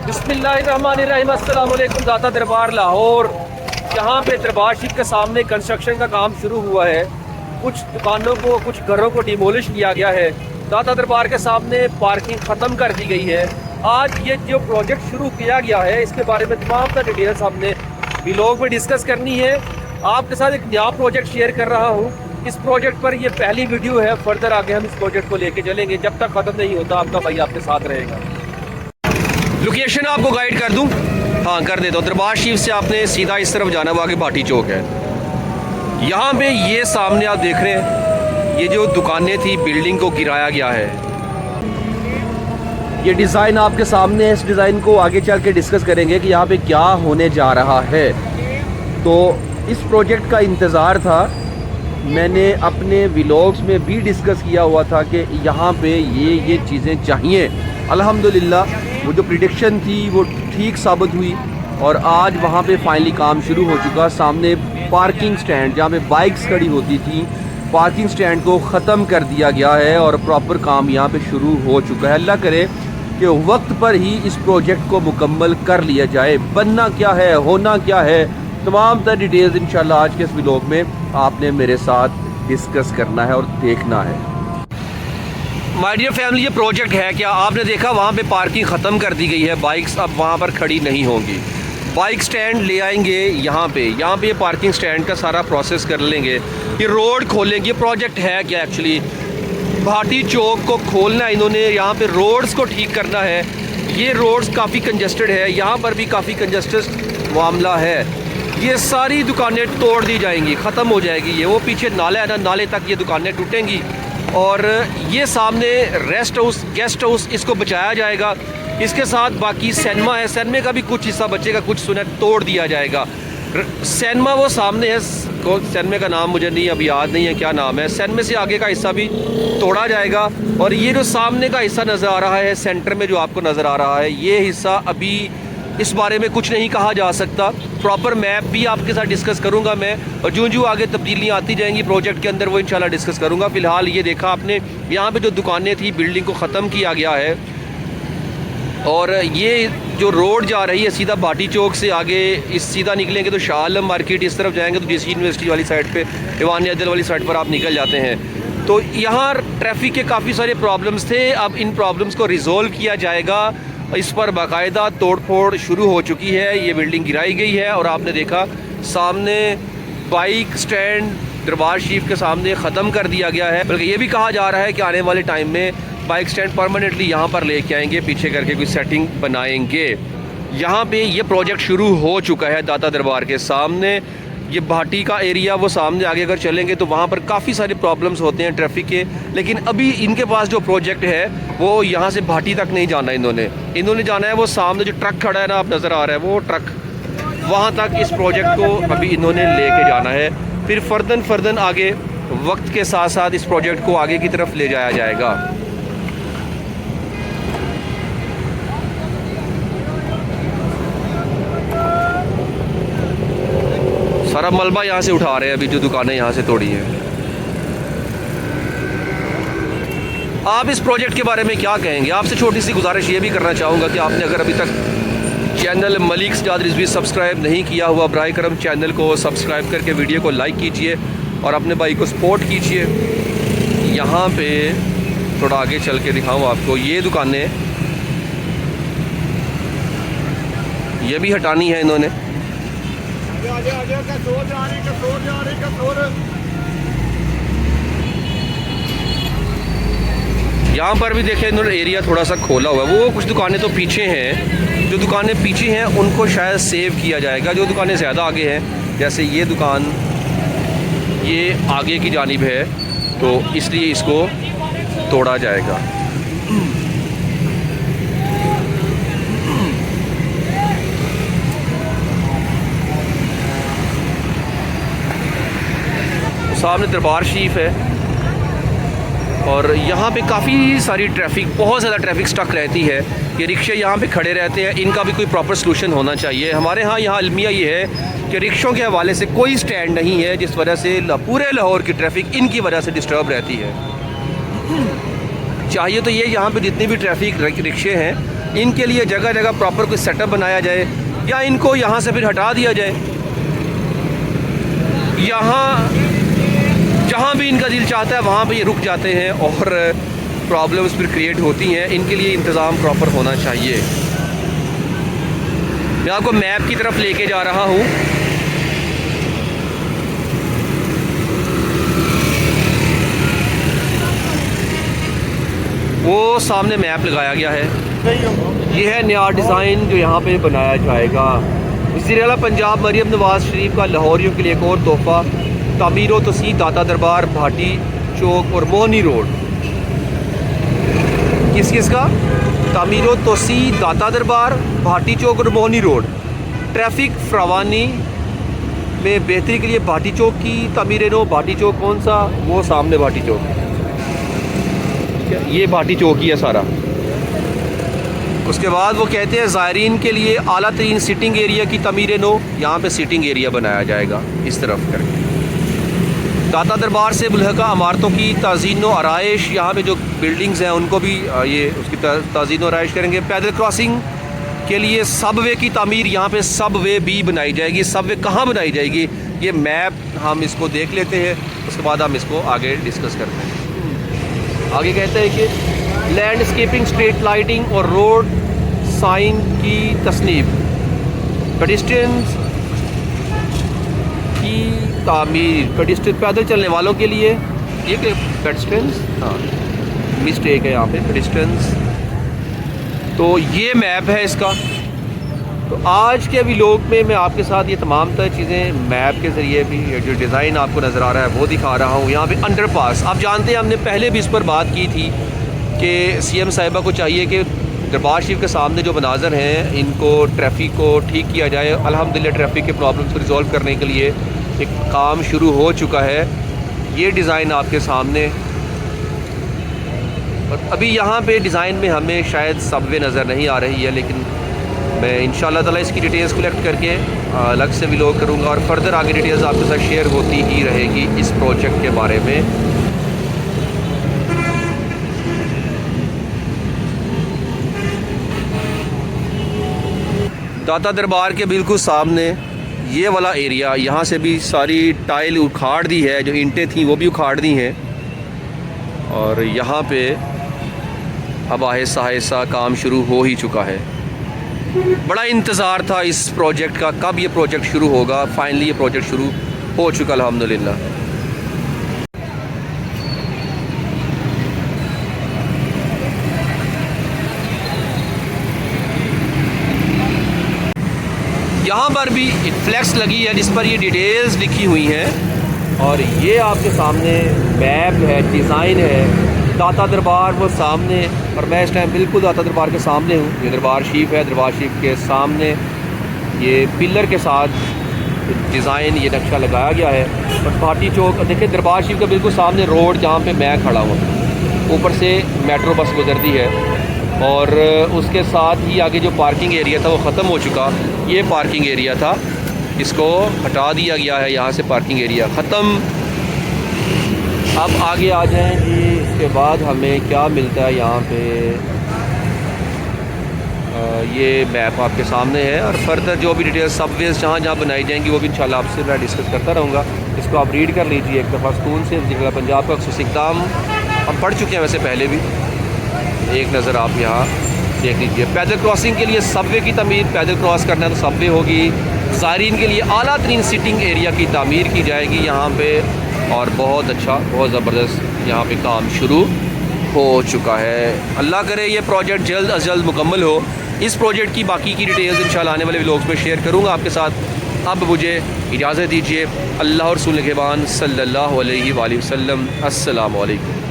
बिस्मिल्लाहिर्रहमानिर्रहीम। अस्सलाम वालेकुम। दाता दरबार लाहौर, यहाँ पे दरबार शीफ के सामने कंस्ट्रक्शन का काम शुरू हुआ है। कुछ दुकानों को, कुछ घरों को डिमोलिश किया गया है। दाता दरबार के सामने पार्किंग ख़त्म कर दी गई है। आज ये जो प्रोजेक्ट शुरू किया गया है, इसके बारे में तमाम डिटेल्स हमने व्लॉग में डिस्कस करनी है। आपके साथ एक नया प्रोजेक्ट शेयर कर रहा हूँ। इस प्रोजेक्ट पर ये पहली वीडियो है। फर्दर आगे हम इस प्रोजेक्ट को लेके चलेंगे। जब तक ख़त्म नहीं होता, आपका भाई आपके साथ रहेगा। लोकेशन आपको गाइड कर दूं? हाँ, कर देता हूँ। दरबार शीफ से आपने सीधा इस तरफ जाना, वो आगे भाटी चौक है। यहाँ पे ये सामने आप देख रहे हैं, ये जो दुकानें थी, बिल्डिंग को गिराया गया है। ये डिज़ाइन आपके सामने है। इस डिज़ाइन को आगे चल के डिस्कस करेंगे कि यहाँ पे क्या होने जा रहा है। तो इस प्रोजेक्ट का इंतज़ार था। मैंने अपने व्लॉग्स में भी डिस्कस किया हुआ था कि यहाँ पे ये चीज़ें चाहिए। अल्हम्दुलिल्लाह वो जो प्रिडिक्शन थी वो ठीक साबित हुई और आज वहाँ पे फाइनली काम शुरू हो चुका। सामने पार्किंग स्टैंड, जहाँ पे बाइक्स खड़ी होती थी, पार्किंग स्टैंड को ख़त्म कर दिया गया है और प्रॉपर काम यहाँ पे शुरू हो चुका है। अल्लाह करे कि वक्त पर ही इस प्रोजेक्ट को मुकम्मल कर लिया जाए। बनना क्या है, होना क्या है, तमाम तर डिटेल्स इंशाल्लाह आज के इस व्लॉग में आपने मेरे साथ डिस्कस करना है और देखना है। माय डियर फैमिली, ये प्रोजेक्ट है क्या? आपने देखा वहाँ पे पार्किंग ख़त्म कर दी गई है। बाइक्स अब वहाँ पर खड़ी नहीं होंगी। बाइक स्टैंड ले आएंगे यहाँ पे ये पार्किंग स्टैंड का सारा प्रोसेस कर लेंगे। ये रोड खोलेंगे। ये प्रोजेक्ट है क्या एक्चुअली? भाटी चौक को खोलना है इन्होंने, यहाँ पे रोड्स को ठीक करना है। ये रोड्स काफ़ी कंजस्टेड है, यहाँ पर भी काफ़ी कंजस्टेड मामला है। ये सारी दुकानें तोड़ दी जाएंगी, ख़त्म हो जाएगी। ये वो पीछे नाला है ना, नाले तक ये दुकानें टूटेंगी और ये सामने रेस्ट हाउस, गेस्ट हाउस, इसको बचाया जाएगा। इसके साथ बाकी सिनेमा है, सिनेमा का भी कुछ हिस्सा बचेगा, कुछ सुने तोड़ दिया जाएगा। सिनेमा वो सामने है, सिनेमा का नाम मुझे नहीं अभी याद नहीं है क्या नाम है। सिनेमा से आगे का हिस्सा भी तोड़ा जाएगा और ये जो सामने का हिस्सा नज़र आ रहा है, सेंटर में जो आपको नज़र आ रहा है, ये हिस्सा अभी इस बारे में कुछ नहीं कहा जा सकता। प्रॉपर मैप भी आपके साथ डिस्कस करूंगा मैं, और जो आगे तब्दीलियाँ आती जाएंगी प्रोजेक्ट के अंदर, वो इंशाल्लाह डिस्कस करूंगा। फ़िलहाल ये देखा आपने, यहाँ पे जो दुकानें थी, बिल्डिंग को ख़त्म किया गया है और ये जो रोड जा रही है सीधा भाटी चौक से आगे इस सीधा निकलेंगे तो शाह आलम मार्केट, इस तरफ जाएंगे तो डीसी यूनिवर्सिटी वाली साइड पे, ईवान अदल वाली साइड पर आप निकल जाते हैं। तो यहाँ ट्रैफिक के काफ़ी सारे प्रॉब्लम्स थे। अब इन प्रॉब्लम्स को रिज़ोल्व किया जाएगा। इस पर बाकायदा तोड़ फोड़ शुरू हो चुकी है। ये बिल्डिंग गिराई गई है और आपने देखा सामने बाइक स्टैंड दरबार शीफ के सामने ख़त्म कर दिया गया है। बल्कि ये भी कहा जा रहा है कि आने वाले टाइम में बाइक स्टैंड परमानेंटली यहाँ पर लेके आएंगे, पीछे करके कोई सेटिंग बनाएंगे। यहाँ पे ये प्रोजेक्ट शुरू हो चुका है दाता दरबार के सामने। ये भाटी का एरिया, वो सामने आगे अगर चलेंगे तो वहाँ पर काफ़ी सारे प्रॉब्लम्स होते हैं ट्रैफिक के। लेकिन अभी इनके पास जो प्रोजेक्ट है वो यहाँ से भाटी तक नहीं जाना। इन्होंने जाना है वो सामने जो ट्रक खड़ा है ना, आप नज़र आ रहा है वो ट्रक, वहाँ तक इस प्रोजेक्ट को अभी इन्होंने लेके जाना है। फिर फर्दन आगे वक्त के साथ साथ इस प्रोजेक्ट को आगे की तरफ ले जाया जाएगा। सारा मलबा यहाँ से उठा रहे हैं अभी, जो दुकानें यहाँ से तोड़ी हैं। आप इस प्रोजेक्ट के बारे में क्या कहेंगे? आपसे छोटी सी गुजारिश ये भी करना चाहूँगा कि आपने अगर अभी तक चैनल मलिक सज्जाद रिजवी सब्सक्राइब नहीं किया हुआ, बराए करम चैनल को सब्सक्राइब करके वीडियो को लाइक कीजिए और अपने भाई को सपोर्ट कीजिए। यहाँ पे थोड़ा आगे चल के दिखाऊँ आपको, ये दुकानें ये भी हटानी है इन्होंने। यहाँ पर भी देखें इन्होंने एरिया थोड़ा सा खोला हुआ है। वो कुछ दुकानें तो पीछे हैं, जो दुकानें पीछे हैं उनको शायद सेव किया जाएगा। जो दुकानें ज़्यादा आगे हैं, जैसे ये दुकान ये आगे की जानिब है, तो इसलिए इसको तोड़ा जाएगा। सामने दरबार शीफ है और यहाँ पे काफ़ी सारी ट्रैफिक, बहुत ज़्यादा ट्रैफिक स्टक रहती है। ये रिक्शे यहाँ पे खड़े रहते हैं, इनका भी कोई प्रॉपर सलूशन होना चाहिए। हमारे यहाँ अलमिया ये है कि रिक्शों के हवाले से कोई स्टैंड नहीं है, जिस वजह से पूरे लाहौर की ट्रैफिक इनकी वजह से डिस्टर्ब रहती है। चाहिए तो ये यहाँ पे जितनी भी ट्रैफिक रिक्शे हैं इनके लिए जगह जगह प्रॉपर कोई सेटअप बनाया जाए या इनको यहाँ से फिर हटा दिया जाए। यहाँ जहाँ भी इनका दिल चाहता है वहाँ पे ये रुक जाते हैं और प्रॉब्लम्स फिर क्रिएट होती हैं। इनके लिए इंतज़ाम प्रॉपर होना चाहिए। मैं आपको मैप की तरफ लेके जा रहा हूँ। वो सामने मैप लगाया गया है। ये है नया डिज़ाइन जो यहाँ पे बनाया जाएगा। वज़ीर-ए-आला पंजाब मरियम नवाज़ शरीफ का लाहौरियों के लिए एक और तोहफ़ा, तामीर व तोसी दाता दरबार भाटी चौक और मोहनी रोड। किस किस का? तामीर व तोसी दाता दरबार भाटी चौक और मोहनी रोड। ट्रैफिक फरावानी में बेहतरी के लिए भाटी चौक की तामीर नो। भाटी चौक कौन सा? वो सामने भाटी चौक, ये भाटी चौक ही है सारा। उसके बाद वो कहते हैं ज़ायरीन के लिए आला तरीन सिटिंग एरिया की तमीर नो। यहाँ पे सिटिंग एरिया बनाया जाएगा इस तरफ करके। दाता दरबार से मुल्हका इमारतों की ताज़ीन व आराइश, यहाँ पे जो बिल्डिंग्स हैं उनको भी ये उसकी ताज़ीन व आराइश करेंगे। पैदल क्रॉसिंग के लिए सबवे की तामीर, यहाँ पे सबवे भी बनाई जाएगी। सबवे कहाँ बनाई जाएगी ये मैप हम इसको देख लेते हैं, उसके बाद हम इसको आगे डिस्कस करते हैं। आगे कहते हैं कि लैंडस्केपिंग, स्ट्रीट लाइटिंग और रोड साइन की तस्नीब, पेडिस्ट्रियंस की तामीर, पेडिस्ट्रियन पैदल चलने वालों के लिए। ये पेडिस्ट्रियंस, हाँ मिस्टेक है यहाँ पे, पेडिस्ट्रियंस। तो ये मैप है इसका। तो आज के व्लॉग में मैं आपके साथ ये तमाम तरह चीज़ें मैप के ज़रिए भी, जो डिज़ाइन आपको नज़र आ रहा है वो दिखा रहा हूँ। यहाँ पे अंडरपास, आप जानते हैं हमने पहले भी इस पर बात की थी कि सीएम साहिबा को चाहिए कि दरबार शरीफ के सामने जो मनाज़र हैं इनको, ट्रैफिक को ठीक किया जाए। अल्हम्दुलिल्लाह ट्रैफिक के प्रॉब्लम्स को रिज़ॉल्व करने के लिए एक काम शुरू हो चुका है। ये डिज़ाइन आपके सामने, और अभी यहाँ पे डिज़ाइन में हमें शायद सबवे नज़र नहीं आ रही है, लेकिन मैं इंशाअल्लाह ताला इसकी डिटेल्स कलेक्ट करके अलग से व्लॉग करूँगा और फर्दर आगे डिटेल्स आपके साथ शेयर होती ही रहेगी इस प्रोजेक्ट के बारे में। दाता दरबार के बिल्कुल सामने ये वाला एरिया, यहाँ से भी सारी टाइल उखाड़ दी है, जो ईंटें थी वो भी उखाड़ दी हैं और यहाँ पे अब आहिस्ता आहिस्ता काम शुरू हो ही चुका है। बड़ा इंतज़ार था इस प्रोजेक्ट का, कब ये प्रोजेक्ट शुरू होगा। फाइनली ये प्रोजेक्ट शुरू हो चुका अल्हम्दुलिल्लाह। यहाँ पर भी एक फ्लैक्स लगी है जिस पर ये डिटेल्स लिखी हुई हैं और ये आपके सामने मैप है, डिज़ाइन है। दाता दरबार वो सामने, और मैं इस टाइम बिल्कुल दाता दरबार के सामने हूँ। ये दरबार शरीफ है, दरबार शरीफ के सामने ये पिलर के साथ डिज़ाइन, ये नक्शा लगाया गया है। और भाटी चौक देखिए, दरबार शरीफ का बिल्कुल सामने रोड जहाँ पे मैं खड़ा हूँ, ऊपर से मेट्रो बस गुजरती है और उसके साथ ही आगे जो पार्किंग एरिया था वो ख़त्म हो चुका। ये पार्किंग एरिया था, इसको हटा दिया गया है, यहाँ से पार्किंग एरिया ख़त्म। अब आगे आ जाएं जी। इसके बाद हमें क्या मिलता है यहाँ पे, ये मैप आपके सामने है और फर्दर जो भी डिटेल्स सबवेज जहाँ जहाँ बनाई जाएंगी वो भी इंशाल्लाह आपसे मैं डिस्कस करता रहूँगा। इसको आप रीड कर लीजिए एक दफ़ा सुकून से। जिला पंजाब का खसूस इक़दाम हम पढ़ चुके हैं वैसे पहले भी, एक नज़र आप यहाँ देख लीजिए। पैदल क्रॉसिंग के लिए सबवे की तमीर, पैदल क्रॉस करना है तो सबवे होगी। ज़ायरीन के लिए आला तरीन सिटिंग एरिया की तामीर की जाएगी यहाँ पे और बहुत अच्छा, बहुत ज़बरदस्त यहाँ पे काम शुरू हो चुका है। अल्लाह करे ये प्रोजेक्ट जल्द अज जल्द मुकम्मल हो। इस प्रोजेक्ट की बाकी की डिटेल्स इंशाल्लाह आने वाले व्लॉग्स में शेयर करूँगा आपके साथ। अब मुझे इजाज़त दीजिए। अल्लाह और रसूल के निगहबान सल्लल्लाहु अलैहि वसल्लम। अस्सलामु अलैकुम।